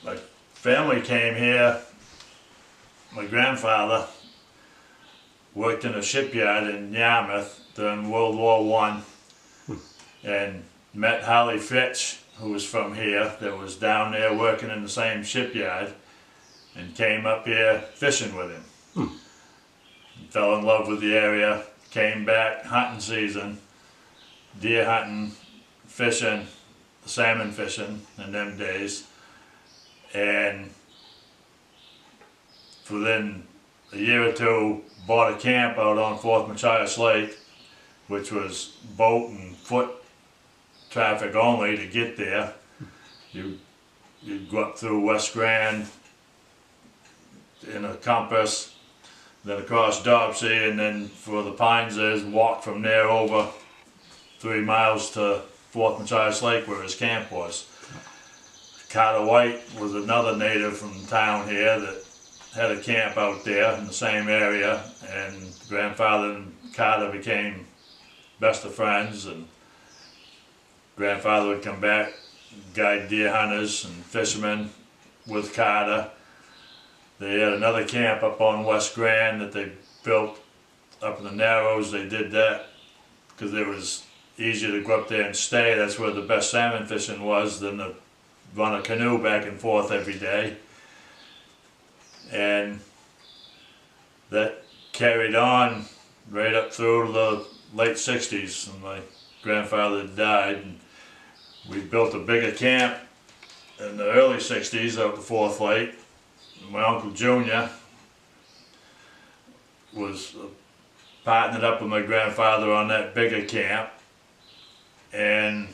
my family came here. My grandfather worked in a shipyard in Yarmouth during World War One, and met Harley Fitch, who was from here, that was down there working in the same shipyard, and came up here fishing with him. Fell in love with the area, came back hunting season, deer hunting, fishing, salmon fishing in them days, and within a year or two bought a camp out on 4th Machias Lake, which was boat and foot traffic only to get there. You'd go up through West Grand in a compass, then across Dobsey, and then for the Pines is walk from there over 3 miles to 4th Machias Lake where his camp was. Carter White was another native from town here that had a camp out there in the same area, and grandfather and Carter became best of friends, and grandfather would come back, guide deer hunters and fishermen with Carter. They had another camp up on West Grand that they built up in the Narrows. They did that because it was easier to go up there and stay. That's where the best salmon fishing was, than to run a canoe back and forth every day. And that carried on right up through the late 60s, and my grandfather died. And we built a bigger camp in the early 60s out the 4th Lake. My Uncle Junior was partnered up with my grandfather on that bigger camp, and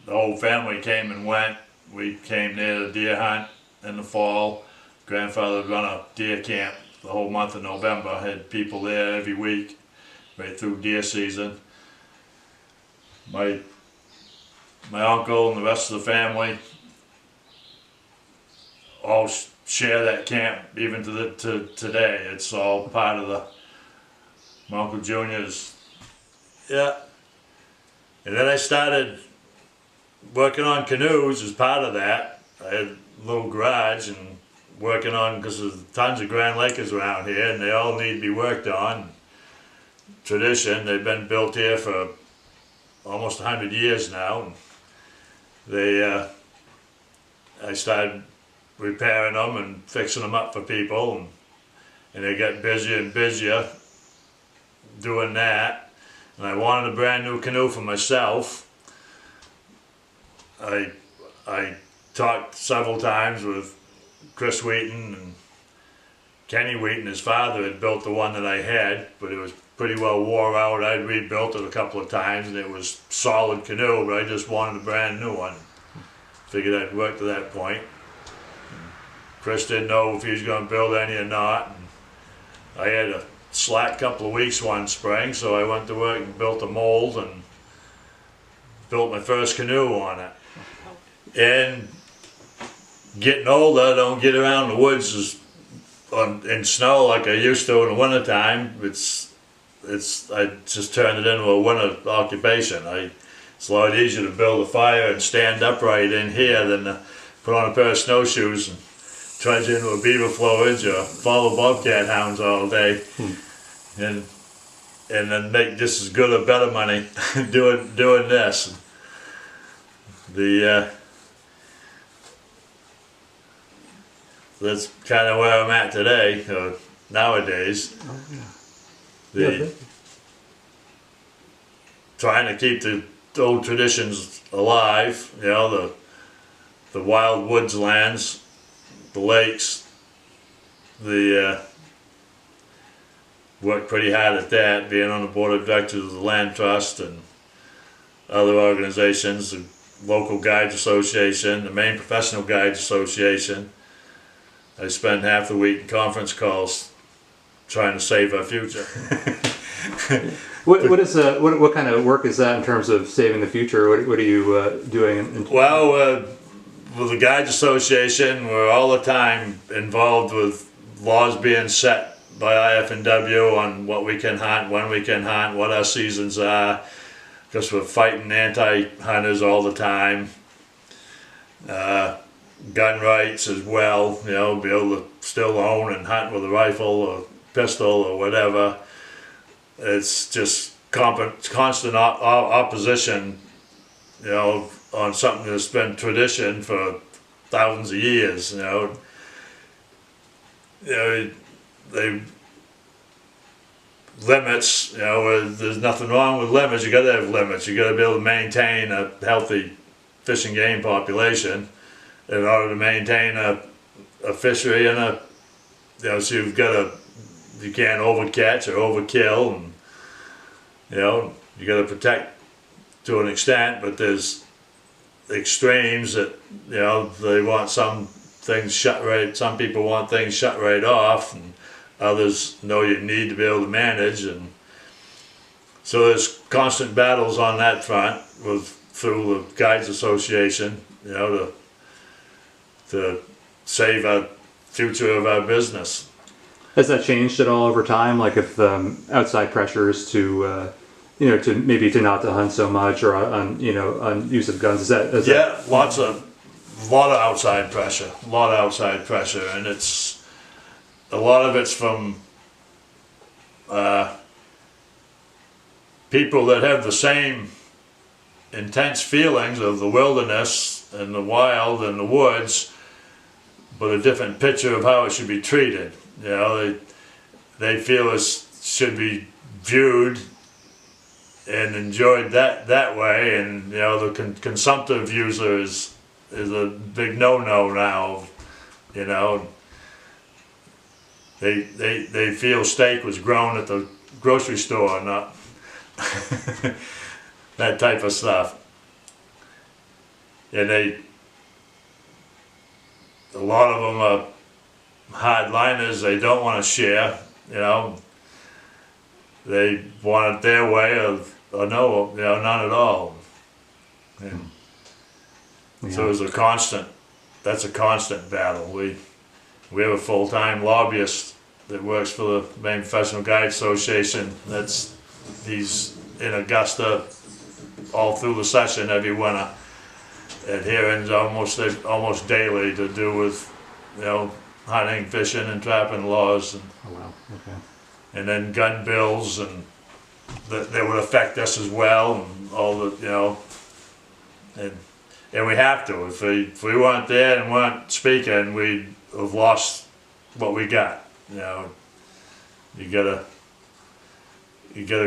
the whole family came and went. We came there to deer hunt in the fall. Grandfather would run a deer camp the whole month of November, had people there every week right through deer season. My uncle and the rest of the family all share that camp even to today. It's all part of my Uncle Junior's. Yeah. And then I started working on canoes as part of that. I had a little garage and working on, because there's tons of Grand Lakers around here and they all need to be worked on. Tradition, they've been built here for almost 100 years now. I started repairing them and fixing them up for people, and they got busier and busier doing that. And I wanted a brand new canoe for myself. I talked several times with Chris Wheaton, and Kenny Wheaton, his father, had built the one that I had, but it was pretty well wore out. I'd rebuilt it a couple of times and it was solid canoe, but I just wanted a brand new one. Figured I'd work to that point. Chris didn't know if he was going to build any or not. And I had a slack couple of weeks one spring, so I went to work and built a mold and built my first canoe on it. And getting older, I don't get around the woods in snow like I used to in the wintertime. I just turned it into a winter occupation. It's a lot easier to build a fire and stand upright in here than to put on a pair of snowshoes and trudge into a beaver flowage or follow bobcat hounds all day, and then make just as good or better money doing this. That's kind of where I'm at today, nowadays. Trying to keep the old traditions alive, you know, the wild woods lands, the lakes. Worked pretty hard at that, being on the board of directors of the Land Trust and other organizations, the local Guides Association, the Maine Professional Guides Association. I spend half the week in conference calls trying to save our future. What kind of work is that in terms of saving the future? What are you doing? Well, with the Guides Association, we're all the time involved with laws being set by IF&W on what we can hunt, when we can hunt, what our seasons are, because we're fighting anti-hunters all the time. gun rights as well, be able to still own and hunt with a rifle or pistol or whatever. It's just constant opposition, on something that's been tradition for thousands of years. They limits. There's nothing wrong with limits. You got to have limits. You got to be able to maintain a healthy fish and game population in order to maintain a fishery and so you can't overcatch or overkill, and you got to protect to an extent, but there's extremes that they want some things shut right. Some people want things shut right off, and others know you need to be able to manage, and so there's constant battles on that front through the Guides Association, to save our future of our business. Has that changed at all over time? Like if outside pressures to to not to hunt so much, or on use of guns? Is that a lot of outside pressure, and it's a lot of it's from people that have the same intense feelings of the wilderness and the wild and the woods, but a different picture of how it should be treated. They feel it should be viewed and enjoyed that way, and the consumptive user is a big no-no now. They feel steak was grown at the grocery store, not that type of stuff. And a lot of them are hardliners. They don't want to share. They want it their way, or no, none at all. And so it's that's a constant battle. We have a full-time lobbyist that works for the Maine Professional Guide Association. He's in Augusta all through the session every winter at hearings almost daily to do with hunting, fishing, and trapping laws. And, oh wow, okay. And then gun bills, and that would affect us as well, and all the and we have to. If we weren't there and weren't speaking, we'd have lost what we got. You gotta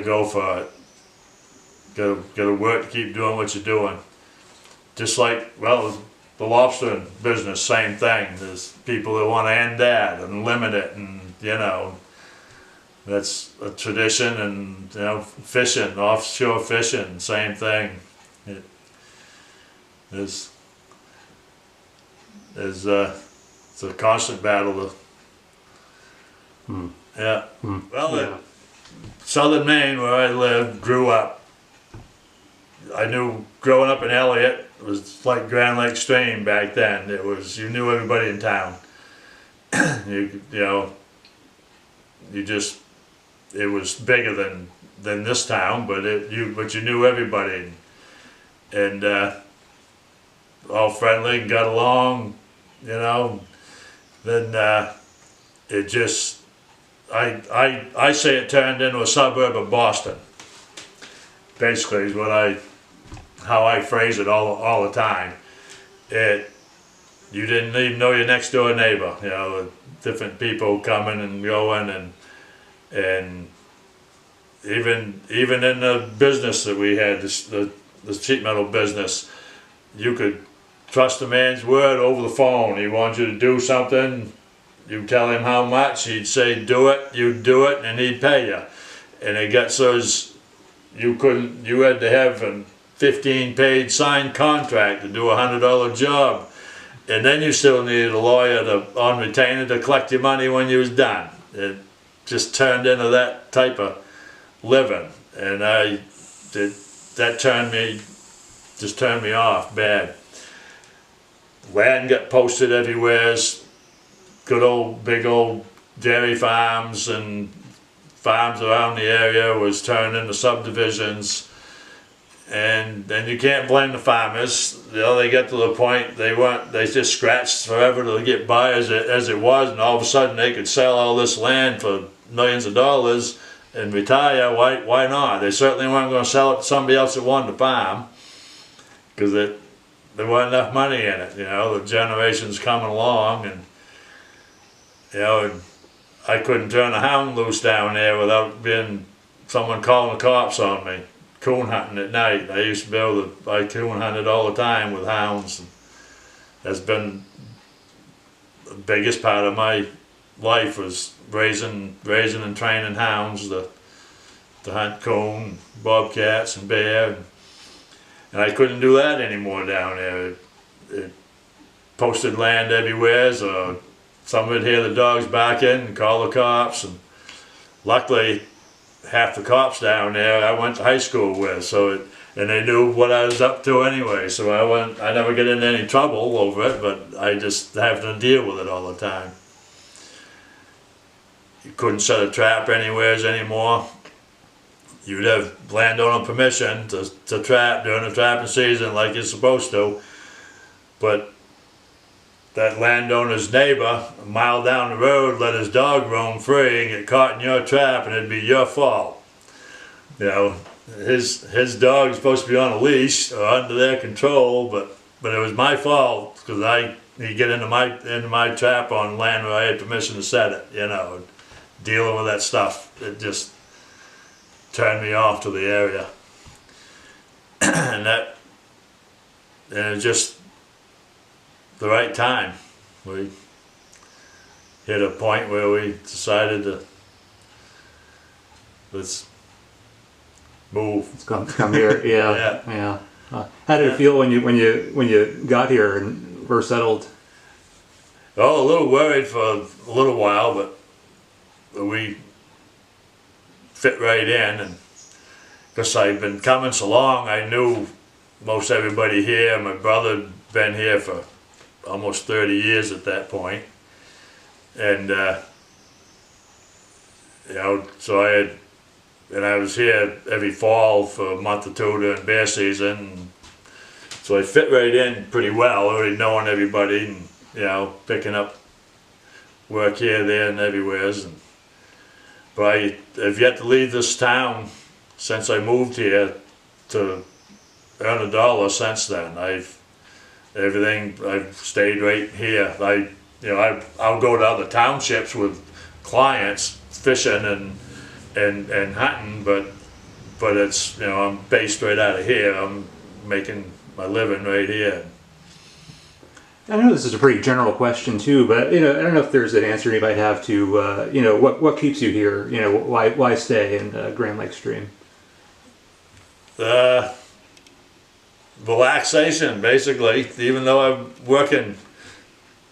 go for it. Gotta work to keep doing what you're doing. Just like, the lobster business, same thing. There's people that want to end that and limit it, and that's a tradition. And fishing, offshore fishing, same thing. It's a constant battle. Yeah. Well, southern Maine, where I lived, grew up. I knew growing up in Elliott, it was like Grand Lake Stream back then. You knew everybody in town. It was bigger than this town, but you knew everybody, and all friendly and got along, Then it just, I say it turned into a suburb of Boston. Basically, is how I phrase it all the time. You didn't even know your next door neighbor. Different people coming and going, and even in the business that we had, the sheet metal business, you could trust a man's word over the phone. He wants you to do something, you tell him how much, he'd say do it, you'd do it, and he'd pay you. And it got so you had to have a 15-page signed contract to do a $100 job, and then you still needed a lawyer on retainer to collect your money when you was done. It just turned into that type of living, and that turned me off bad. Land got posted everywhere. Big old dairy farms and farms around the area was turned into subdivisions. And then you can't blame the farmers. You know, they get to the point they just scratched forever to get by as it was, and all of a sudden they could sell all this land for millions of dollars and retire. Why not? They certainly weren't going to sell it to somebody else that wanted to farm, because there wasn't enough money in it. You know, the generations coming along, and you know, and I couldn't turn a hound loose down there without being someone calling the cops on me. Coon hunting at night. I used to be able to, I coon hunted all the time with hounds. And that's been the biggest part of my life, was raising and training hounds to hunt coon, bobcats, and bear. And I couldn't do that anymore down there. It posted land everywhere, so someone would hear the dogs barking and call the cops. And luckily, half the cops down there I went to high school with, and they knew what I was up to anyway, so I never get into any trouble over it, but I just have to deal with it all the time. You couldn't set a trap anywheres anymore. You'd have landowner permission to trap during the trapping season like you're supposed to, but that landowner's neighbor a mile down the road let his dog roam free and get caught in your trap, and it'd be your fault. You know, his dog's supposed to be on a leash or under their control, but it was my fault because he'd get into my trap on land where I had permission to set it. You know, dealing with that stuff, it just turned me off to the area, and it was just the right time. We hit a point where we decided to let's move. Let's come here. Yeah. How did it feel when you got here and were settled? Oh, a little worried for a little while, but we fit right in, and because I've been coming so long, I knew most everybody here. My brother had been here for almost 30 years at that point, and you know, so I was here every fall for a month or two during bear season, so I fit right in pretty well, already knowing everybody, and you know, picking up work here, there, and everywhere. But I've yet to leave this town since I moved here to earn $1 since then. I've stayed right here. I'll go to other townships with clients fishing and hunting, but it's, you know, I'm based right out of here. I'm making my living right here. I know this is a pretty general question too, but you know, I don't know if there's an answer anybody have to you know, what keeps you here? You know, why stay in Grand Lake Stream? Relaxation, basically. Even though I'm working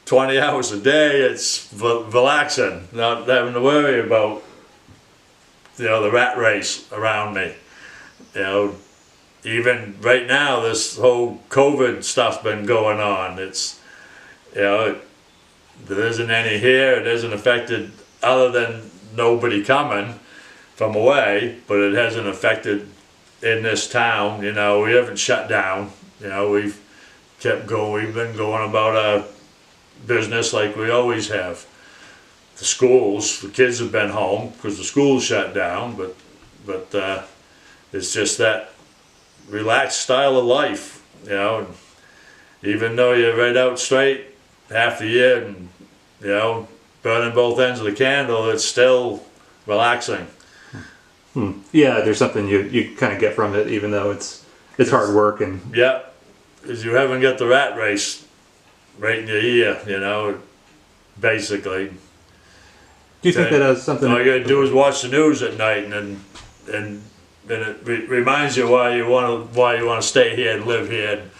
20 hours a day, it's relaxing, not having to worry about, you know, the rat race around me. You know, even right now, this whole COVID stuff's been going on. It's, you know, there isn't any here. It isn't affected, other than nobody coming from away, but it hasn't affected in this town. You know, we haven't shut down. You know, we've kept going. We've been going about our business like we always have. The schools, the kids have been home because the schools shut down, but it's just that relaxed style of life, you know. And even though you're right out straight half the year and, you know, burning both ends of the candle, it's still relaxing. Yeah, there's something you kind of get from it, even though it's hard work. And yeah, because you haven't got the rat race right in your ear, you know, basically. Do you think that has something? All you gotta do is watch the news at night, and it reminds you why you want to stay here and live here. And